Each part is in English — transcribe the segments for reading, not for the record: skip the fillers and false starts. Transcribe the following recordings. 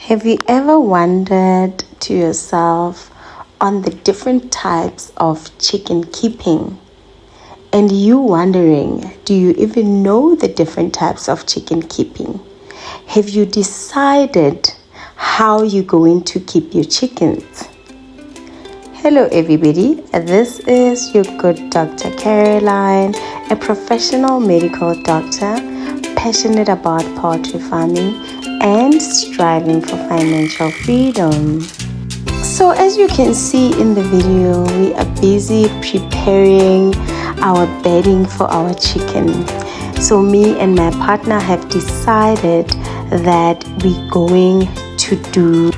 Have you ever wondered to yourself on the different types of chicken keeping? And you wondering, do you even know the different types of chicken keeping? Have you decided how you're going to keep your chickens? Hello everybody, this is your good Dr. Caroline, a professional medical doctor, passionate about poultry farming and striving for financial freedom. So as you can see in the video, we are busy preparing our bedding for our chicken. So me and my partner have decided that we're going to do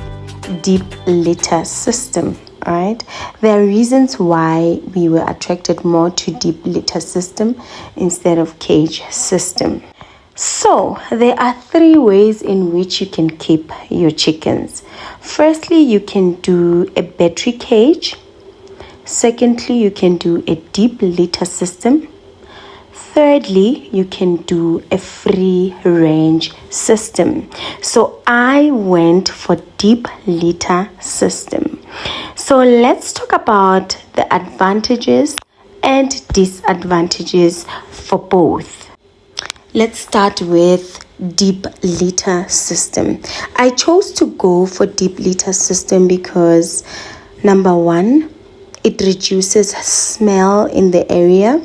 deep litter system. Right? There are reasons why we were attracted more to deep litter system instead of cage system. So there are 3 ways in which you can keep your chickens. Firstly, you can do a battery cage. Secondly, you can do a deep litter system. Thirdly, you can do a free range system. So I went for deep litter system. So let's talk about the advantages and disadvantages for both. Let's start with deep litter system. I chose to go for deep litter system because number 1, it reduces smell in the area.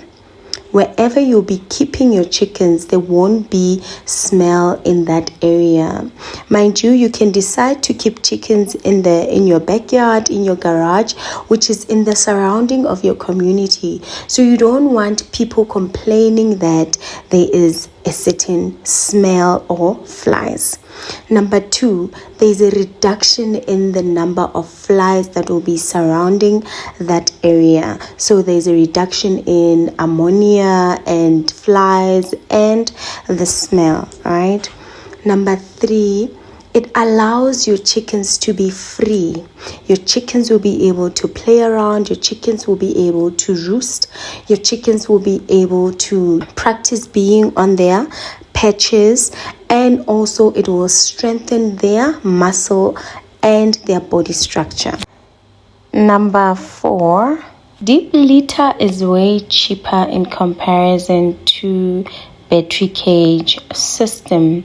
Wherever you'll be keeping your chickens, there won't be smell in that area. Mind you, you can decide to keep chickens in your backyard, in your garage, which is in the surrounding of your community. So you don't want people complaining that there is a certain smell or flies. Number 2, there's a reduction in the number of flies that will be surrounding that area. So there's a reduction in ammonia and flies and the smell, right? Number 3, it allows your chickens to be free. Your chickens will be able to play around. Your chickens will be able to roost. Your chickens will be able to practice being on their patches, and also it will strengthen their muscle and their body structure. Number 4, deep litter is way cheaper in comparison to battery cage system.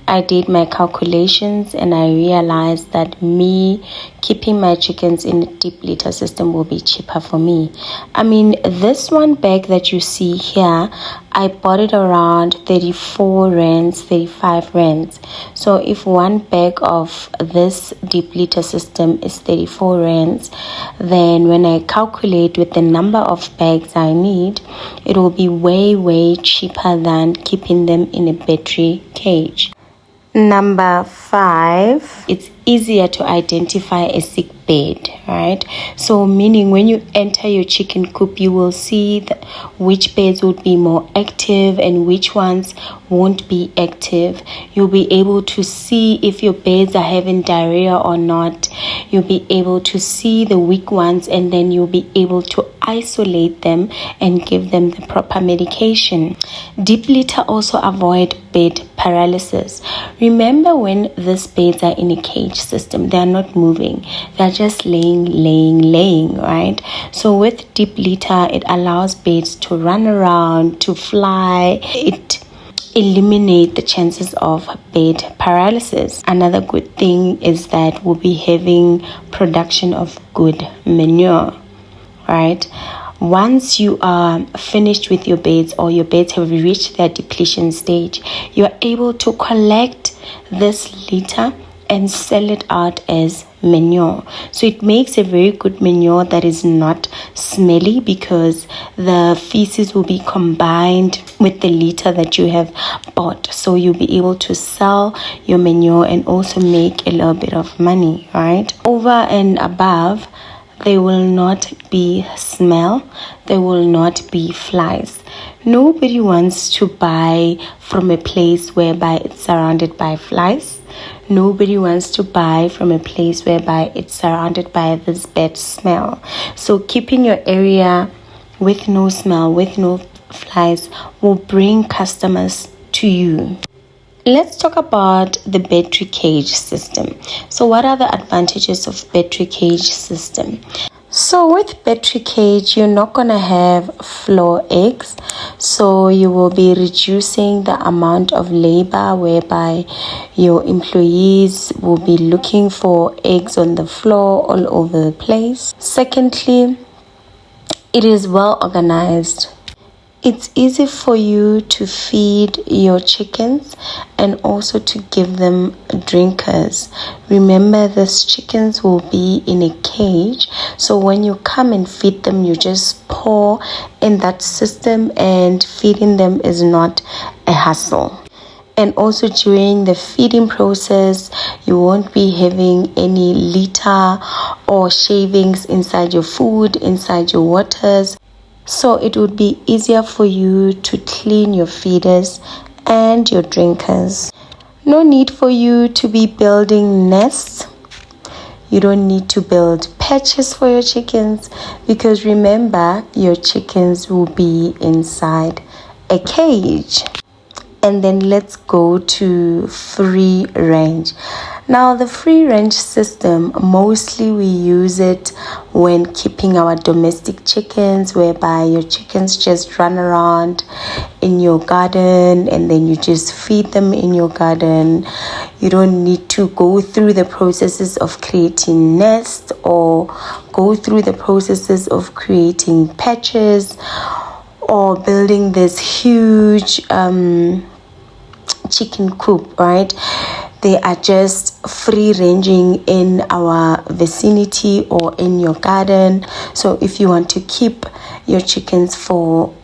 I did my calculations and I realized that me keeping my chickens in a deep litter system will be cheaper for me. I mean, this one bag that you see here, I bought it around 34 rands, 35 rands. So if one bag of this deep litter system is 34 rands, then when I calculate with the number of bags I need, it will be way cheaper than keeping them in a battery cage. Number 5, it's easier to identify a sick bed, right? So meaning when you enter your chicken coop, you will see which beds would be more active and which ones won't be active. You'll be able to see if your beds are having diarrhea or not. You'll be able to see the weak ones, and then you'll be able to isolate them and give them the proper medication. Deep litter also avoid bed paralysis. Remember, when these beds are in a cage system, they are not moving. They are just laying, right? So with deep litter, it allows beds to run around, to fly. It eliminate the chances of bed paralysis. Another good thing is that we'll be having production of good manure, right? Once you are finished with your beds, or your beds have reached their depletion stage, you are able to collect this litter and sell it out as manure. So it makes a very good manure that is not smelly, because the feces will be combined with the litter that you have bought. So you'll be able to sell your manure and also make a little bit of money, right? Over and above, there will not be smell, there will not be flies. Nobody wants to buy from a place whereby it's surrounded by flies. Nobody wants to buy from a place whereby it's surrounded by this bad smell. So keeping your area with no smell, with no flies, will bring customers to you. Let's talk about the battery cage system. So what are the advantages of battery cage system? So with battery cage, you're not gonna have floor eggs, so you will be reducing the amount of labor whereby your employees will be looking for eggs on the floor all over the place. Secondly, it is well organized. It's easy for you to feed your chickens and also to give them drinkers. Remember, these chickens will be in a cage, so when you come and feed them, you just pour in that system, and feeding them is not a hassle. And also during the feeding process, you won't be having any litter or shavings inside your food, inside your waters. So it would be easier for you to clean your feeders and your drinkers. No need for you to be building nests. You don't need to build patches for your chickens, because remember, your chickens will be inside a cage. And then let's go to free range. Now, the free range system, mostly we use it when keeping our domestic chickens, whereby your chickens just run around in your garden and then you just feed them in your garden. You don't need to go through the processes of creating nests or go through the processes of creating patches or building this huge chicken coop, right? They are just free ranging in our vicinity or in your garden. So if you want to keep your chickens for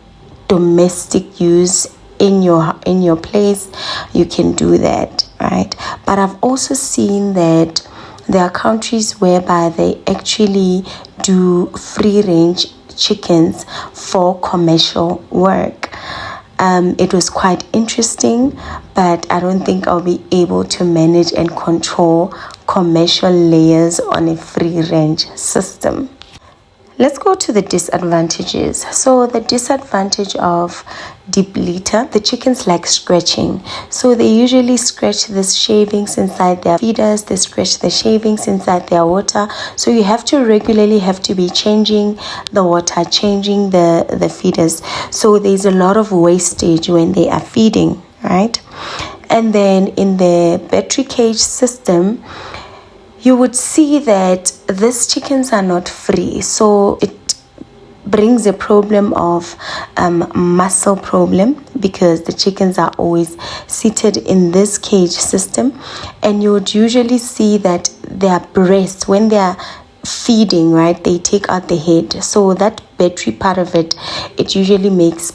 domestic use in your place, you can do that, right? But I've also seen that there are countries whereby they actually do free range chickens for commercial work. It was quite interesting, but I don't think I'll be able to manage and control commercial layers on a free range system. Let's go to the disadvantages. So the disadvantage of deep litter, the chickens like scratching. So they usually scratch the shavings inside their feeders, they scratch the shavings inside their water. So you have to regularly be changing the water, changing the feeders. So there's a lot of wastage when they are feeding, right? And then in the battery cage system, you would see that these chickens are not free. So it brings a problem of muscle problem, because the chickens are always seated in this cage system. And you would usually see that their breasts, when they are feeding, right, they take out the head. So that battery part of it usually makes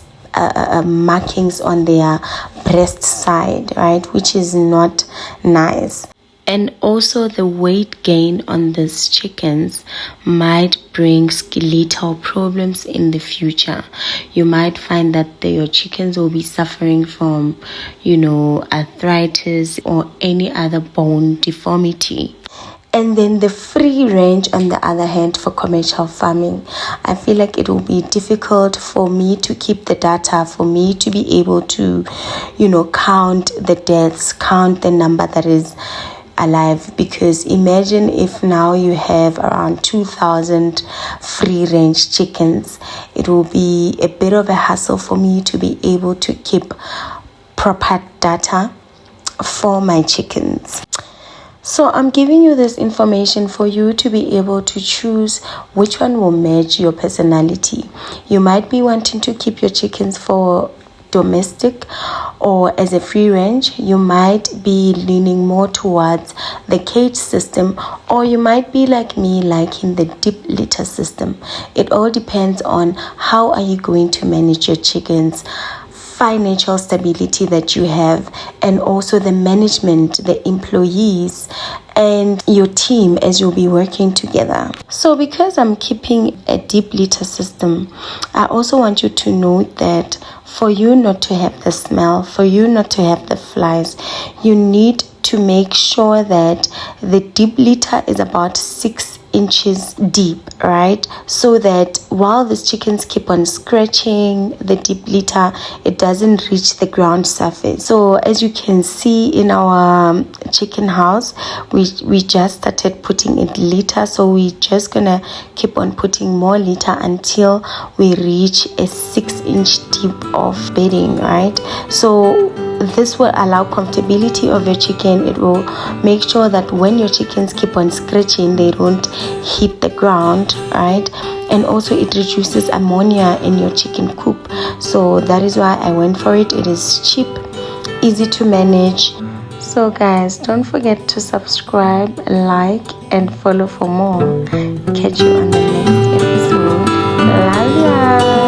markings on their breast side, right, which is not nice. And also the weight gain on these chickens might bring skeletal problems in the future. You might find that your chickens will be suffering from, arthritis or any other bone deformity. And then the free range, on the other hand, for commercial farming, I feel like it will be difficult for me to keep the data, for me to be able to, count the deaths, count the number that is alive. Because imagine if now you have around 2,000 free range chickens, it will be a bit of a hassle for me to be able to keep proper data for my chickens. So I'm giving you this information for you to be able to choose which one will match your personality. You might be wanting to keep your chickens for domestic or as a free range. You might be leaning more towards the cage system, or you might be like me, liking the deep litter system. It all depends on how are you going to manage your chickens, financial stability that you have, and also the management, the employees, and your team as you'll be working together. So because I'm keeping a deep litter system, I also want you to note that for you not to have the smell, for you not to have the flies, you need to make sure that the deep litter is about 6 inches deep, right? So that while these chickens keep on scratching the deep litter, it doesn't reach the ground surface. So as you can see in our chicken house, we just started putting in litter, so we're just gonna keep on putting more litter until we reach a 6-inch deep of bedding, right? So this will allow comfortability of your chicken. It will make sure that when your chickens keep on scratching, they don't hit the ground, right? And also it reduces ammonia in your chicken coop. So that is why I went for it. It is cheap, easy to manage. So guys, don't forget to subscribe, like, and follow for more. Catch you on the next episode. Love ya.